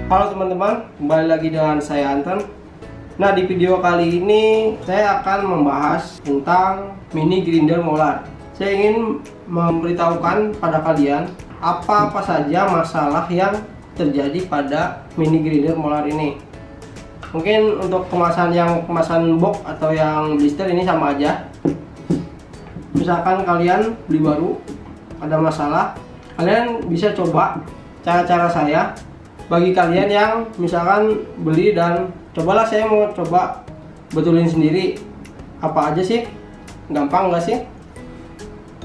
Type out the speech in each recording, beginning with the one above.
Halo teman-teman, kembali lagi dengan saya Anton. Nah, di video kali ini saya akan membahas tentang mini grinder molar. Saya ingin memberitahukan pada kalian apa saja masalah yang terjadi pada mini grinder molar ini. Mungkin untuk kemasan box atau yang blister ini sama aja. Misalkan kalian beli baru, ada masalah, kalian bisa coba cara-cara saya. Bagi kalian yang misalkan beli dan cobalah, saya mau coba betulin sendiri apa aja sih, gampang nggak sih?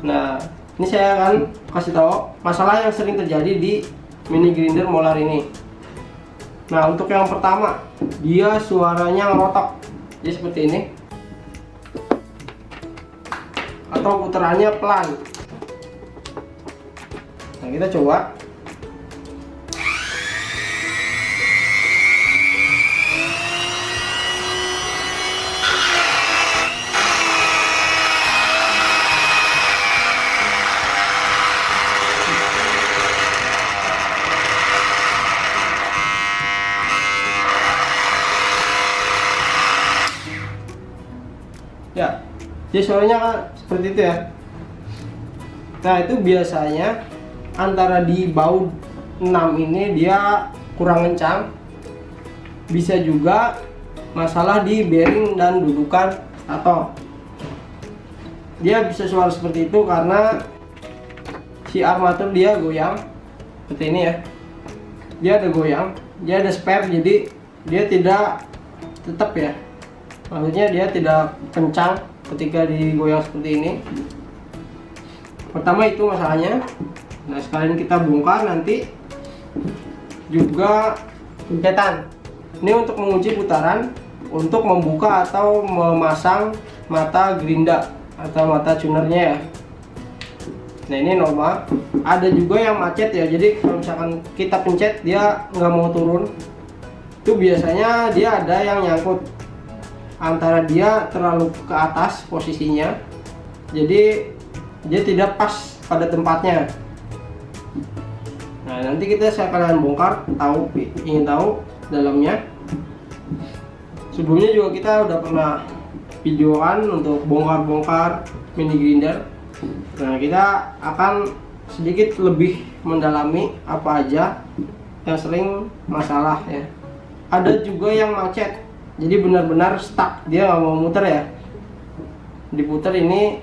Nah, ini saya akan kasih tahu masalah yang sering terjadi di mini grinder molar ini. Nah, untuk yang pertama, dia suaranya ngerotok, jadi seperti ini, atau putarannya pelan. Nah, kita coba. Ya, jadi suaranya seperti itu ya. Nah, itu biasanya antara di baut 6 ini dia kurang kencang, bisa juga masalah di bearing dan dudukan stator. Dia bisa suara seperti itu karena si armatur dia goyang seperti ini ya. Dia ada goyang, dia ada spare, jadi dia tidak tetap ya. Maksudnya dia tidak kencang ketika digoyang seperti ini. Pertama itu masalahnya. Nah, sekalian kita bongkar nanti juga pencetan. Ini untuk mengunci putaran, untuk membuka atau memasang mata gerinda atau mata tunernya ya. Nah, ini normal. Ada juga yang macet ya. Jadi kalau misalkan kita pencet dia nggak mau turun, itu biasanya dia ada yang nyangkut antara dia terlalu ke atas posisinya, jadi dia tidak pas pada tempatnya. Nah, nanti kita sekalian bongkar, ingin tahu dalamnya. Sebelumnya juga kita udah pernah videoan untuk bongkar-bongkar mini grinder. Nah, kita akan sedikit lebih mendalami apa aja yang sering masalah ya. Ada juga yang macet, jadi benar-benar stuck, dia nggak mau muter ya. Diputer ini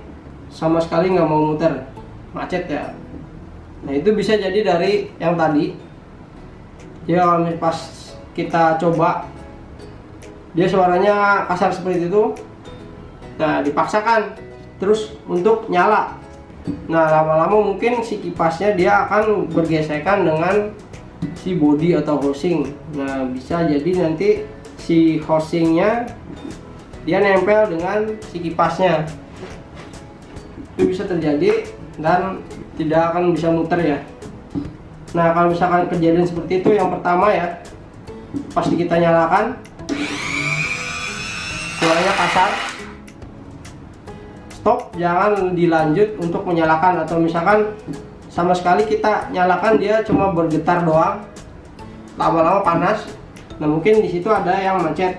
sama sekali nggak mau muter, macet ya. Nah, itu bisa jadi dari yang tadi. Dia kalau pas kita coba dia suaranya kasar seperti itu. Nah, dipaksakan terus untuk nyala. Nah, lama-lama mungkin si kipasnya dia akan bergesekan dengan si body atau housing. Nah, bisa jadi nanti si housingnya dia nempel dengan si kipasnya, itu bisa terjadi dan tidak akan bisa muter ya. Nah, kalau misalkan kejadian seperti itu, yang pertama ya, pasti kita nyalakan, suaranya kasar, stop, jangan dilanjut untuk menyalakan. Atau misalkan sama sekali kita nyalakan dia cuma bergetar doang, lama-lama panas. Nah, mungkin di situ ada yang macet.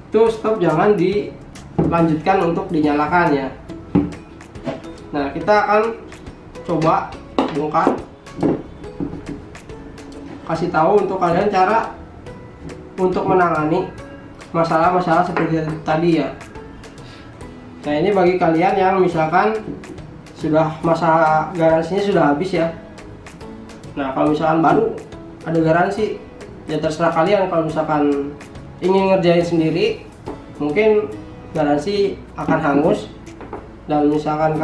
Itu stop, jangan dilanjutkan untuk dinyalakan ya. Nah, kita akan coba bongkar. Kasih tahu untuk kalian cara untuk menangani masalah-masalah seperti tadi ya. Nah, ini bagi kalian yang misalkan sudah masa garansinya sudah habis ya. Nah, kalau misalkan baru ada garansi, ya terserah kalian. Kalau misalkan ingin ngerjain sendiri, mungkin garansi akan hangus. Dan misalkan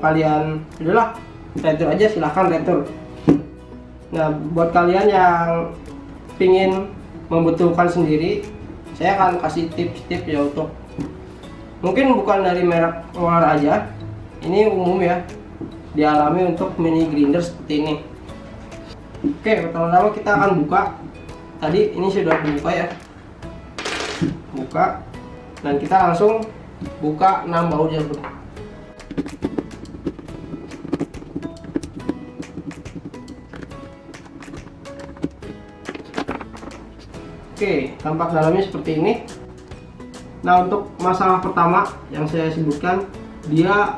kalian udahlah retur aja, silahkan retur. Nah, buat kalian yang ingin membetulkan sendiri, saya akan kasih tips-tips ya, untuk mungkin bukan dari merek molar aja, ini umum ya, dialami untuk mini grinder seperti ini. Oke, pertama-tama kita akan buka. Tadi ini sudah dibuka ya, buka, dan kita langsung buka 6 bautnya dulu. Oke, tampak dalamnya seperti ini. Nah, untuk masalah pertama yang saya sebutkan, dia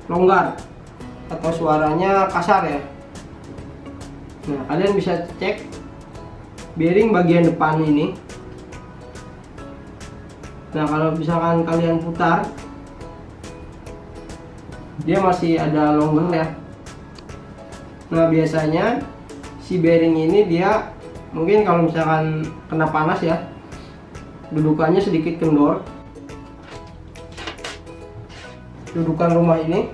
longgar atau suaranya kasar ya. Nah, kalian bisa cek bearing bagian depan ini. Nah, kalau misalkan kalian putar, dia masih ada longgar ya. Nah, biasanya si bearing ini dia mungkin kalau misalkan kena panas ya, dudukannya sedikit kendor. Dudukan rumah ini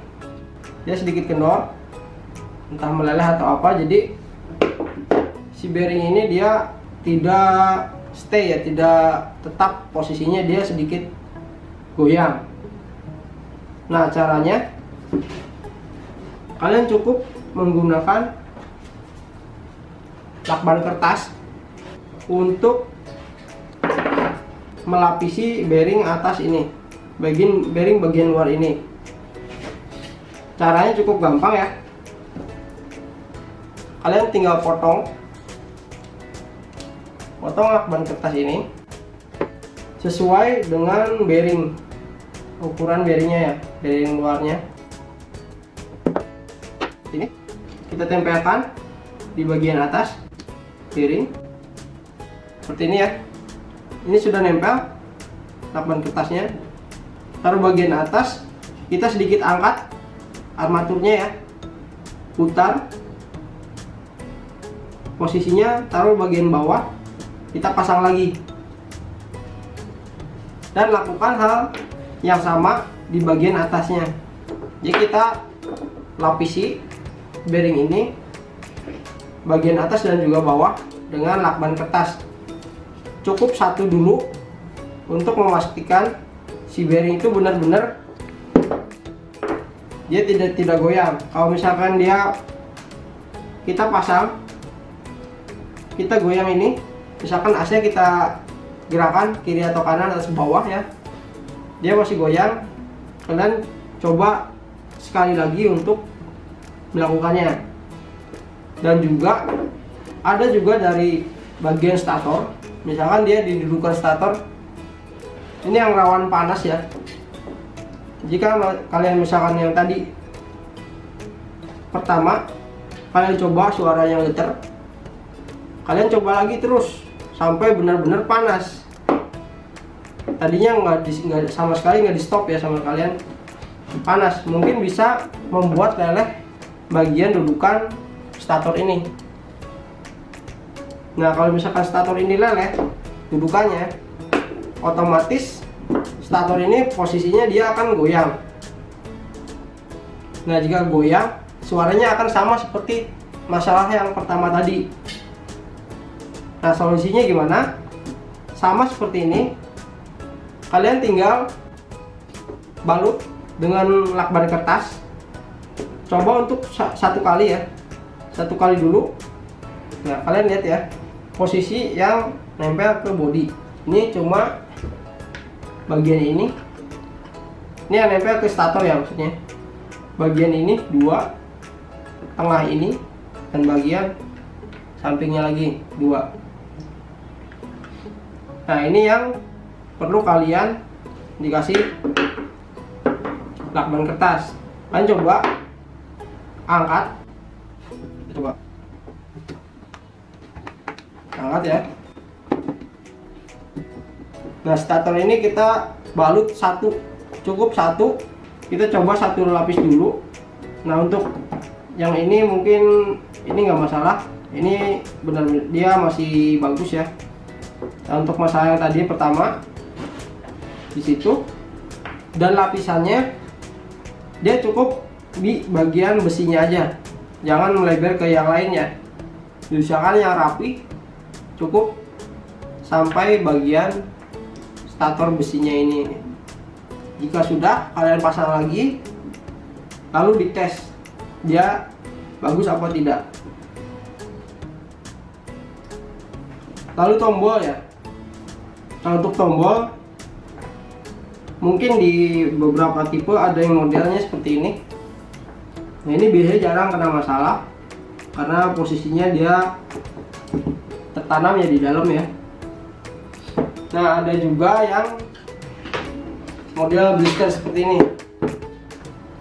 dia sedikit kendor, entah meleleh atau apa, jadi si bearing ini dia tidak stay ya, tidak tetap posisinya, dia sedikit goyang. Nah, caranya kalian cukup menggunakan lakban kertas untuk melapisi bearing atas ini, bearing bagian luar ini. Caranya cukup gampang ya. Kalian tinggal potong lakban kertas ini sesuai dengan bearing, ukuran bearingnya ya, bearing luarnya. Ini kita tempelkan di bagian atas bearing seperti ini ya. Ini sudah nempel lakban kertasnya. Taruh bagian atas, kita sedikit angkat armaturnya ya, putar posisinya, taruh bagian bawah, kita pasang lagi, dan lakukan hal yang sama di bagian atasnya. Jadi kita lapisi bearing ini bagian atas dan juga bawah dengan lakban kertas. Cukup satu dulu untuk memastikan si bearing itu benar-benar dia tidak goyang. Kalau misalkan kita pasang, kita goyang ini, misalkan AC kita gerakan kiri atau kanan atau bawah ya, dia masih goyang, kalian coba sekali lagi untuk melakukannya. Dan juga ada juga dari bagian stator, misalkan dia didudukan stator ini yang rawan panas ya. Jika kalian misalkan yang tadi pertama kalian coba suaranya getar, kalian coba lagi terus sampai benar-benar panas. Tadinya nggak sama sekali nggak di stop ya sama kalian, panas. Mungkin bisa membuat leleh bagian dudukan stator ini. Nah, kalau misalkan stator ini leleh dudukannya, otomatis stator ini posisinya dia akan goyang. Nah, jika goyang, suaranya akan sama seperti masalah yang pertama tadi. Nah, solusinya gimana? Sama seperti ini. Kalian tinggal balut dengan lakban kertas. Coba untuk satu kali ya. Satu kali dulu. Nah, kalian lihat ya, posisi yang nempel ke bodi. Ini cuma bagian ini yang nempel ke stator ya, maksudnya bagian ini dua, tengah ini, dan bagian sampingnya lagi dua. Nah, ini yang perlu kalian dikasih lakban kertas. Kalian coba angkat, coba angkat ya. Nah, stator ini kita balut satu, cukup satu. Kita coba satu lapis dulu. Nah, untuk yang ini mungkin ini nggak masalah. Ini benar dia masih bagus ya. Nah, untuk masalah yang tadi pertama di situ, dan lapisannya dia cukup di bagian besinya aja, jangan melebar ke yang lainnya. Usahakan yang rapi, cukup sampai bagian stator besinya ini. Jika sudah, kalian pasang lagi, lalu dites dia bagus apa tidak. Lalu tombol ya. Nah, untuk tombol mungkin di beberapa tipe ada yang modelnya seperti ini. Nah, ini biasanya jarang kena masalah karena posisinya dia tertanam ya di dalam ya. Nah, ada juga yang model blister seperti ini.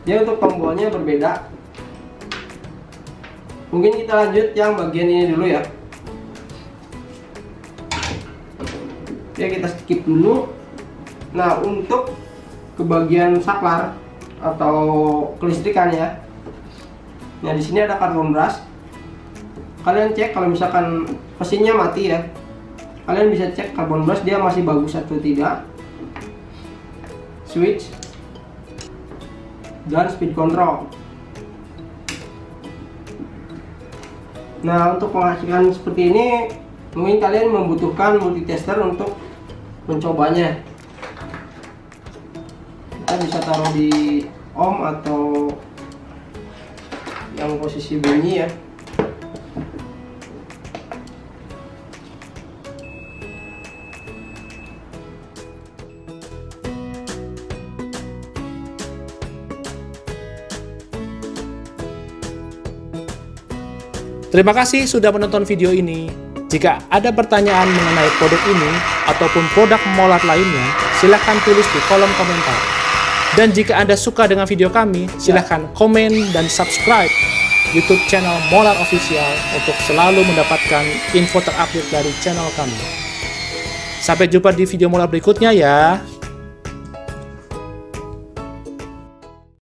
Dia untuk tombolnya berbeda. Mungkin kita lanjut yang bagian ini dulu ya. Oke, kita skip dulu. Nah, untuk ke bagian saklar atau kelistrikan ya. Nah, di sini ada karbon brush. Kalian cek kalau misalkan mesinnya mati ya. Kalian bisa cek karbon brush dia masih bagus atau tidak. Switch dan speed control. Nah, untuk pengecekan seperti ini mungkin kalian membutuhkan multitester untuk mencobanya. Kita bisa taruh di ohm atau yang posisi bunyi ya. Terima kasih sudah menonton video ini. Jika ada pertanyaan mengenai produk ini ataupun produk Molar lainnya, silahkan tulis di kolom komentar. Dan jika Anda suka dengan video kami, silahkan komen dan subscribe YouTube channel Molar Official untuk selalu mendapatkan info terupdate dari channel kami. Sampai jumpa di video Molar berikutnya ya.